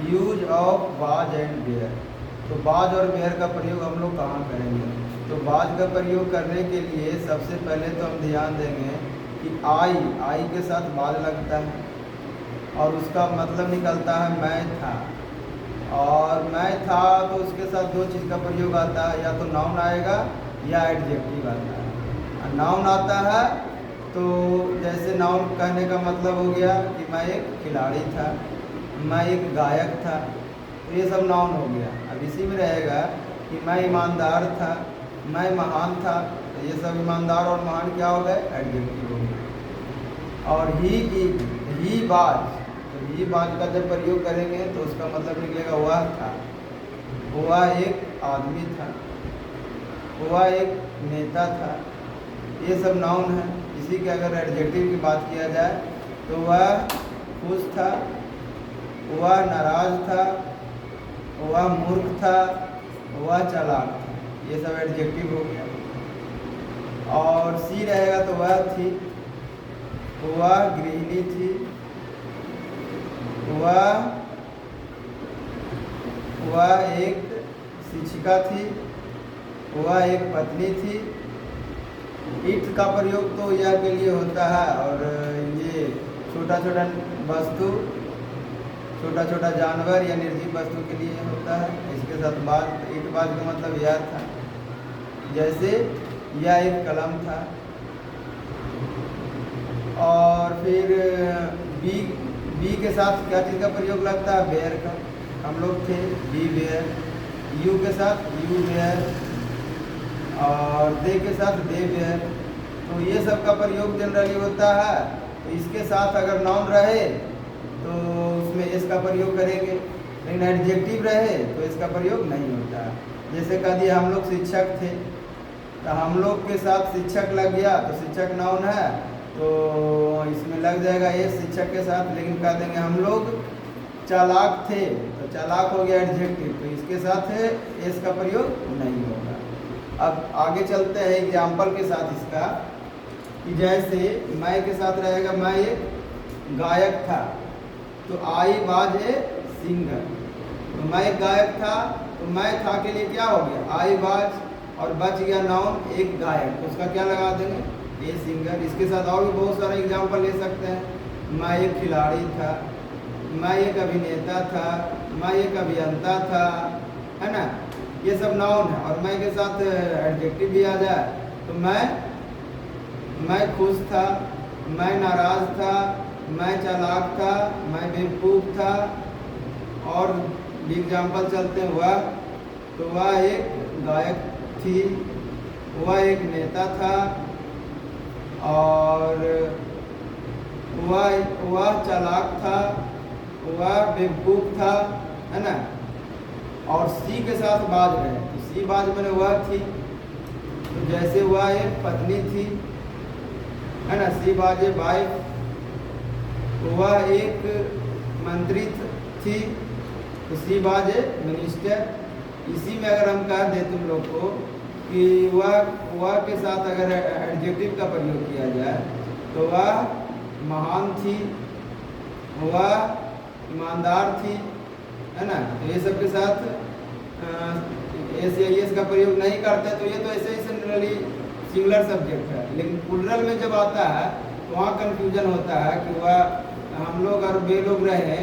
Use of बाज and bear. तो बाज और बेयर का प्रयोग हम लोग कहाँ करेंगे? तो बाज का प्रयोग करने के लिए सबसे पहले तो हम ध्यान देंगे कि आई के साथ बाज लगता है और उसका मतलब निकलता है मैं था। और मैं था तो उसके साथ दो चीज़ का प्रयोग आता है, या तो नाउन आएगा या एडजेक्टिव आता है। नाउन आता है तो जैसे नाउन कहने का मतलब हो गया कि मैं एक खिलाड़ी था, मैं एक गायक था, तो ये सब नाउन हो गया। अब इसी में रहेगा कि मैं ईमानदार था, मैं महान था, तो ये सब ईमानदार और महान क्या हो गए? एडजेक्टिव हो गए। और ही बाज, तो ही बाज का जब प्रयोग करेंगे तो उसका मतलब निकलेगा वह था, वह एक आदमी था, वह एक नेता था। ये सब नाउन है। इसी के अगर एडजेक्टिव की बात किया जाए तो वह खुश था, वह नाराज था, वह मूर्ख था, वह चालाक था। ये सब एडजेक्टिव हो गया। और सी रहेगा तो वह थी, वह गृहिणी थी, वह एक शिक्षिका थी, वह एक पत्नी थी। इट का प्रयोग तो यह के लिए होता है, और ये छोटा छोटा वस्तु, छोटा छोटा जानवर या निर्जीव वस्तु के लिए होता है। इसके साथ बाज, इट बाज का मतलब यह था। जैसे यह एक कलम था। और फिर बी के साथ क्या चीज़ का प्रयोग लगता है? बेयर का। हम लोग थे, बी बेयर। यू के साथ यू बेयर, और दे के साथ दे बेयर। तो ये सब का प्रयोग जनरली होता है। तो इसके साथ अगर नाउन रहे तो उसमें इसका प्रयोग करेंगे, लेकिन एडजेक्टिव रहे तो इसका प्रयोग नहीं होता है। जैसे कह दिया हम लोग शिक्षक थे, तो हम लोग के साथ शिक्षक लग गया तो शिक्षक नाउन है, तो इसमें लग जाएगा ये शिक्षक के साथ। लेकिन कह देंगे हम लोग चालाक थे, तो चालाक हो गया एडजेक्टिव, तो इसके साथ इसका प्रयोग नहीं होगा। अब आगे चलते हैं एग्जाम्पल के साथ इसका, कि जैसे मैं के साथ रहेगा मैं एक गायक था, तो आई बाज ए सिंगर। तो मैं एक गायक था, तो मैं था के लिए क्या हो गया? आई बाज, और बच गया नाउन एक गायक, तो उसका क्या लगा देंगे? A singer. इसके साथ और भी बहुत सारे एग्जाम्पल ले सकते हैं। मैं एक खिलाड़ी था, मैं एक अभिनेता था, मैं एक अभियंता था, है ना? ये सब नाउन है। और मैं के साथ एडजेक्टिव भी आ जाए तो मैं खुश था, मैं नाराज था, मैं चालाक था, मैं बेवकूफ़ था। और एग्जाम्पल चलते हैं वह, तो वह एक गायक थी, वह एक नेता था, और वह चालाक था, वह बेवकूफ़ था, है ना? और सी के साथ बाज रहे, तो सी बाज मैंने वह थी, तो जैसे वह एक पत्नी थी, है ना? सी बाज वाइफ। वह एक मंत्री थी, तो सी बाज मिनिस्टर। इसी में अगर हम कह दें तुम लोग को कि वह के साथ अगर एडजेक्टिव का प्रयोग किया जाए तो वह महान थी, वह ईमानदार थी, है ना? तो ये सब के साथ एस का प्रयोग नहीं करते, तो ये तो ऐसे ही जनरली सिंगुलर सब्जेक्ट है। लेकिन प्लूरल में जब आता है तो वहाँ कन्फ्यूजन होता है कि वह हम लोग और वे लोग रहे,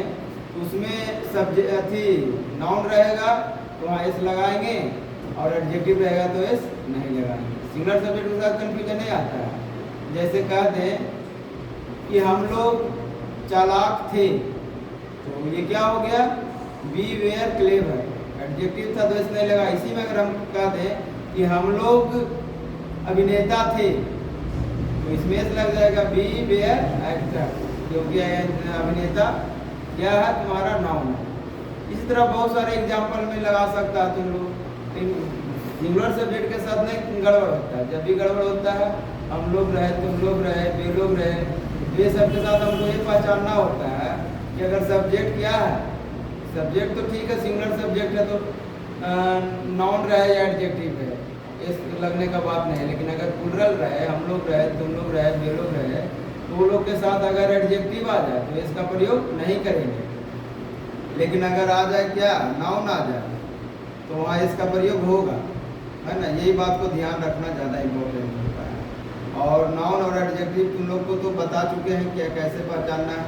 तो उसमें सब्जेक्ट थी नाउन रहेगा तो वहाँ एस लगाएंगे, और एडजेक्टिव रहेगा तो एस नहीं लगाएंगे। सिंगुलर सब्जेक्ट के साथ कन्फ्यूजन नहीं आता है। जैसे कह दें कि हम लोग चालाक थे, तो ये क्या हो गया? B where clever. एडजेक्टिव था तो एस नहीं लगा। इसी में अगर हम कह दें कि हम लोग अभिनेता थे, तो इसमें एस लग जाएगा। बी वेयर एक्टर, क्योंकि अभिनेता क्या है? तुम्हारा नाउन है। इसी तरह बहुत सारे एग्जाम्पल में लगा सकता है तुम लोग। सिंगुलर सब्जेक्ट के साथ नहीं गड़बड़ होता है। जब भी गड़बड़ होता है हम लोग रहे, तुम लोग रहे, वे लोग रहे, ये सब के साथ हमको ये पहचानना होता है कि अगर सब्जेक्ट क्या है। सब्जेक्ट तो ठीक है, सिंगुलर सब्जेक्ट है तो नाउन रहे या एडजेक्टिव है, इस लगने का बात नहीं है। लेकिन अगर प्लूरल रहे, हम लोग रहे, तुम लोग रहे, वे लोग रहे, तो वो लोग के साथ अगर एडजेक्टिव आ जाए तो इसका प्रयोग नहीं करेंगे। लेकिन अगर आ जाए क्या, नाउन आ जाए, तो वहाँ इसका प्रयोग होगा, है ना। यही बात को ध्यान रखना ज़्यादा इम्पोर्टेंट होता है। और नाउन और एडजेक्टिव तुम लोग को तो बता चुके हैं क्या कैसे पहचानना है,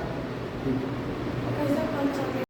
ठीक है। कैसे पहचान